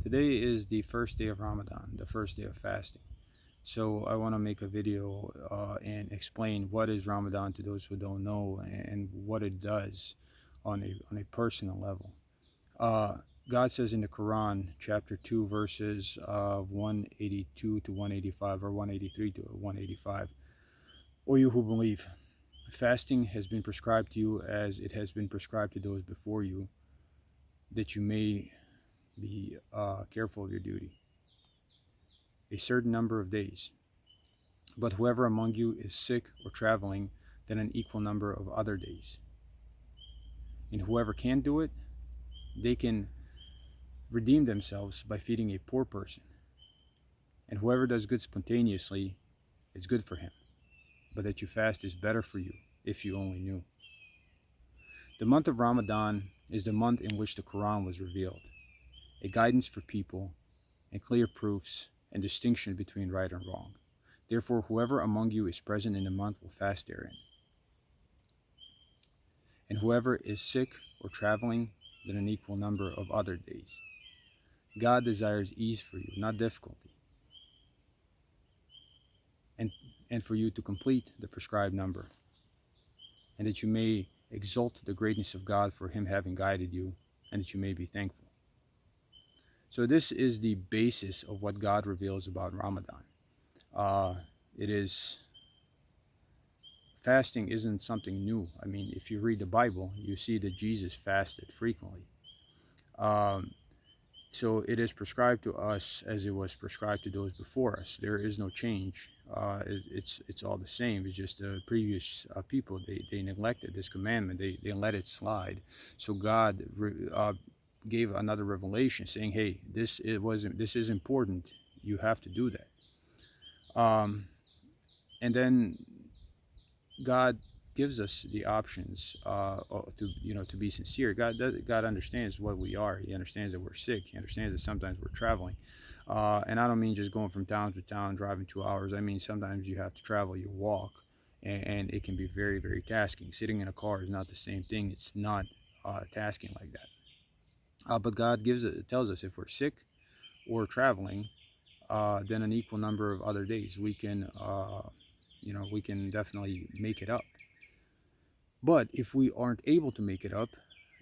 Today is the first day of Ramadan, the first day of fasting. So I want to make a video and explain what is Ramadan to those who don't know and what it does on a personal level. Uh, God says in the Quran, chapter 2, verses 182 to 185, or 183 to 185. O you who believe, fasting has been prescribed to you as it has been prescribed to those before you, that you may be careful of your duty. A certain number of days. But whoever among you is sick or traveling, then an equal number of other days. And whoever can't do it, they can redeem themselves by feeding a poor person. And whoever does good spontaneously, it's good for him. But that you fast is better for you, if you only knew. The month of Ramadan is the month in which the Quran was revealed, a guidance for people, and clear proofs and distinction between right and wrong. Therefore, whoever among you is present in the month will fast therein. And whoever is sick or traveling, then an equal number of other days. God desires ease for you, not difficulty, and for you to complete the prescribed number, and that you may exalt the greatness of God for him having guided you, and that you may be thankful. So this is the basis of what God reveals about Ramadan. It is Fasting isn't something new. I mean, if you read the Bible, you see that Jesus fasted frequently. Um, so it is prescribed to us as it was prescribed to those before us. There is no change. It's all the same. It's just the previous people, they neglected this commandment. They let it slide. So God gave another revelation saying, "Hey, this is important. You have to do that." And then God gives us the options to be sincere. God understands what we are. He understands that we're sick. He understands that sometimes we're traveling, and I don't mean just going from town to town, driving 2 hours. I mean sometimes you have to travel. You walk, and it can be very, very tasking. Sitting in a car is not the same thing. It's not tasking like that. But God tells us if we're sick or traveling, then an equal number of other days we can definitely make it up. But if we aren't able to make it up,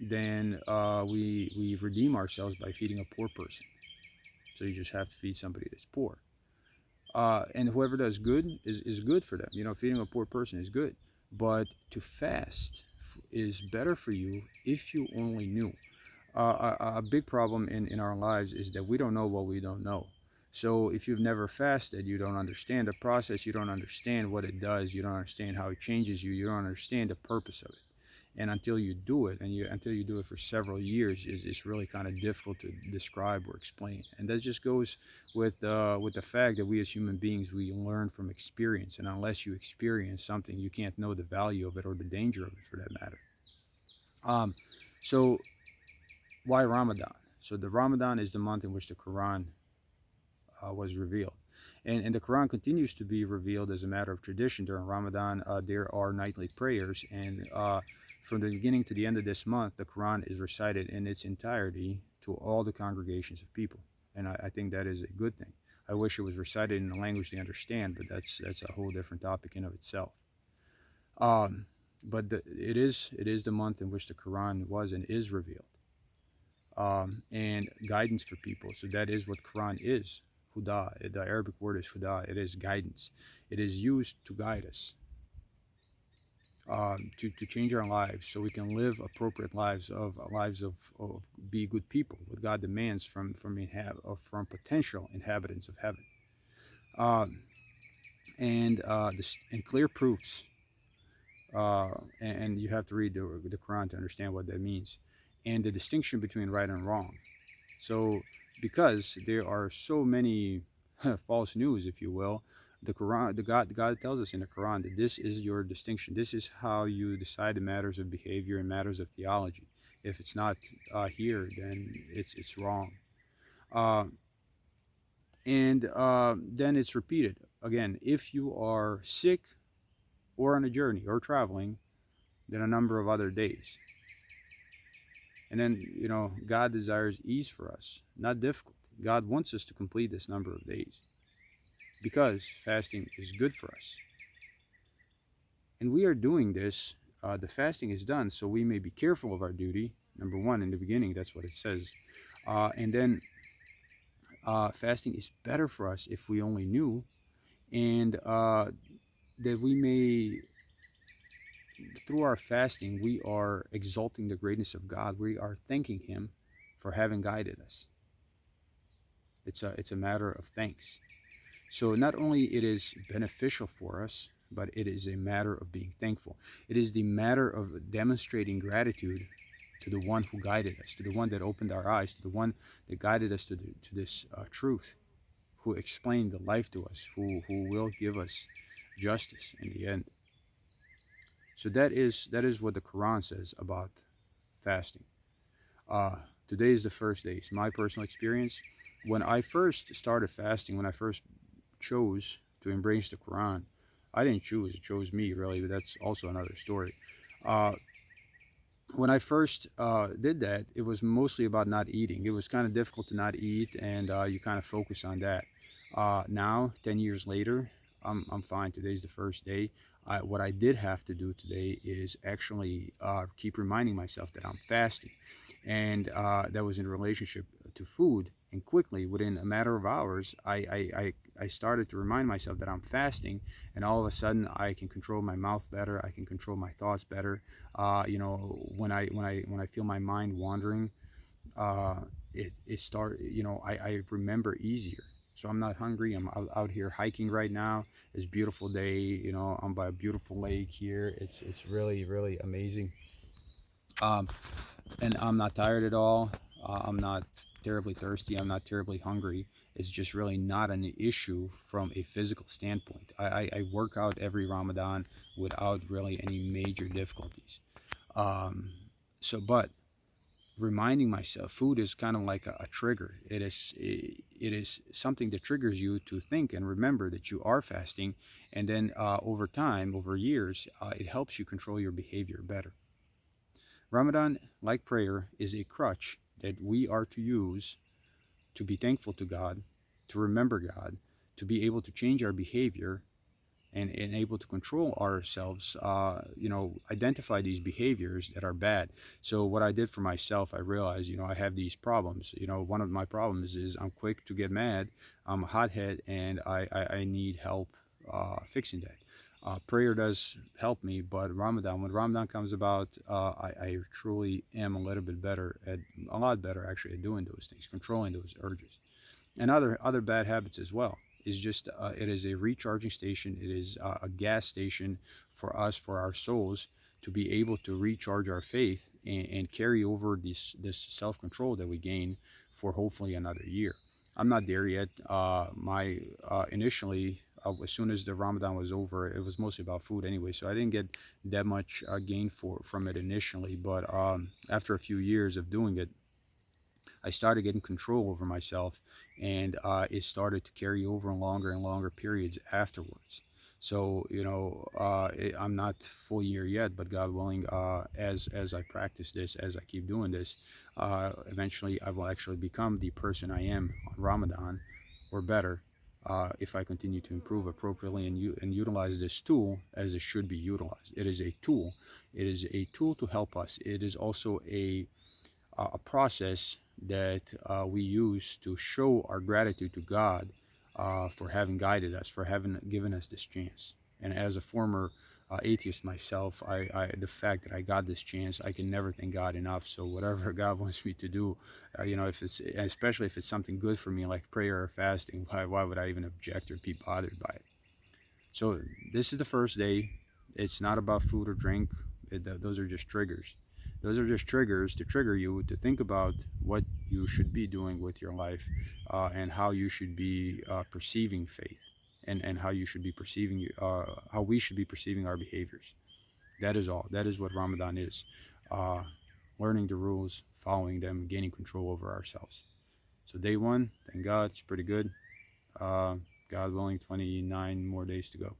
then we redeem ourselves by feeding a poor person. So you just have to feed somebody that's poor. And whoever does good is good for them. Feeding a poor person is good. But to fast is better for you if you only knew. A big problem in our lives is that we don't know what we don't know. So if you've never fasted, you don't understand the process, you don't understand what it does, you don't understand how it changes you, you don't understand the purpose of it. And until you do it, until you do it for several years, it's really kind of difficult to describe or explain. And that just goes with the fact that we as human beings, we learn from experience. And unless you experience something, you can't know the value of it or the danger of it, for that matter. So why Ramadan? So the Ramadan is the month in which the Quran was revealed. And the Quran continues to be revealed as a matter of tradition. During Ramadan, there are nightly prayers, and from the beginning to the end of this month, the Quran is recited in its entirety to all the congregations of people. And I think that is a good thing. I wish it was recited in a language they understand, but that's a whole different topic in of itself. But it is the month in which the Quran was and is revealed, and guidance for people. So that is what Quran is. Huda, the Arabic word is huda. It is guidance. It is used to guide us, to change our lives so we can live appropriate lives of be good people, what God demands from potential inhabitants of heaven, and clear proofs. And you have to read the Quran to understand what that means, and the distinction between right and wrong. So, because there are so many false news, if you will, the Quran, God tells us in the Quran that this is your distinction. This is how you decide the matters of behavior and matters of theology. If it's not here, then it's wrong. Uh, and then it's repeated again. If you are sick or on a journey or traveling, then a number of other days. And then, God desires ease for us, not difficulty. God wants us to complete this number of days because fasting is good for us. And we are doing this. The fasting is done so we may be careful of our duty. Number one, in the beginning, that's what it says. And then fasting is better for us if we only knew, and that we may, through our fasting, we are exalting the greatness of God. We are thanking Him for having guided us. It's a matter of thanks. So not only it is beneficial for us, but it is a matter of being thankful. It is the matter of demonstrating gratitude to the one who guided us, to the one that opened our eyes, to the one that guided us to this truth, who explained the life to us, who will give us justice in the end. So that is what the Quran says about fasting. Uh, Today is the first day. It's my personal experience. When I first started fasting, when I first chose to embrace the Quran, I didn't choose; it chose me, really. But that's also another story. Uh, when I first did that, it was mostly about not eating. It was kind of difficult to not eat, and you kind of focus on that. Now, 10 years later, I'm fine. Today's the first day. What I did have to do today is actually keep reminding myself that I'm fasting. And that was in relationship to food. And quickly, within a matter of hours, I started to remind myself that I'm fasting. And all of a sudden, I can control my mouth better. I can control my thoughts better. When I feel my mind wandering, uh, it start. I remember easier. So I'm not hungry. I'm out here hiking right now. It's a beautiful day. I'm by a beautiful lake here. It's really really amazing. Um, and I'm not tired at all. I'm not terribly thirsty. I'm not terribly hungry. It's just really not an issue from a physical standpoint. I work out every Ramadan without really any major difficulties. Um, but reminding myself, food is kind of like a trigger. It is something that triggers you to think and remember that you are fasting, and then over time, over years, it helps you control your behavior better. Ramadan, like prayer, is a crutch that we are to use to be thankful to God, to remember God, to be able to change our behavior and able to control ourselves, identify these behaviors that are bad. So what I did for myself, I realized, I have these problems. One of my problems is I'm quick to get mad, I'm a hothead, and I need help fixing that. Prayer does help me, but when Ramadan comes about, I truly am a lot better actually at doing those things, controlling those urges and other bad habits as well. Is just it is a recharging station. It is a gas station for us, for our souls, to be able to recharge our faith and carry over this self control that we gain for hopefully another year. I'm not there yet. My initially. As soon as the Ramadan was over, it was mostly about food anyway, so I didn't get that much gain from it initially. But after a few years of doing it, I started getting control over myself, and it started to carry over in longer and longer periods afterwards. So I'm not full year yet, but God willing, as I practice this, as I keep doing this, eventually I will actually become the person I am on Ramadan, or better, if I continue to improve appropriately and utilize this tool as it should be utilized. It is a tool. It is a tool to help us. It is also a process that we use to show our gratitude to God for having guided us, for having given us this chance. And as a former atheist myself, the fact that I got this chance, I can never thank God enough. So whatever God wants me to do, if it's especially if it's something good for me like prayer or fasting, why would I even object or be bothered by it? So this is the first day. It's not about food or drink. Those are just triggers. Those are just triggers to trigger you to think about what you should be doing with your life, and how you should be perceiving faith, and how you should be perceiving, how we should be perceiving our behaviors. That is all. That is what Ramadan is. Uh, Learning the rules, following them, gaining control over ourselves. So day one, thank God, it's pretty good. Uh, God willing, 29 more days to go.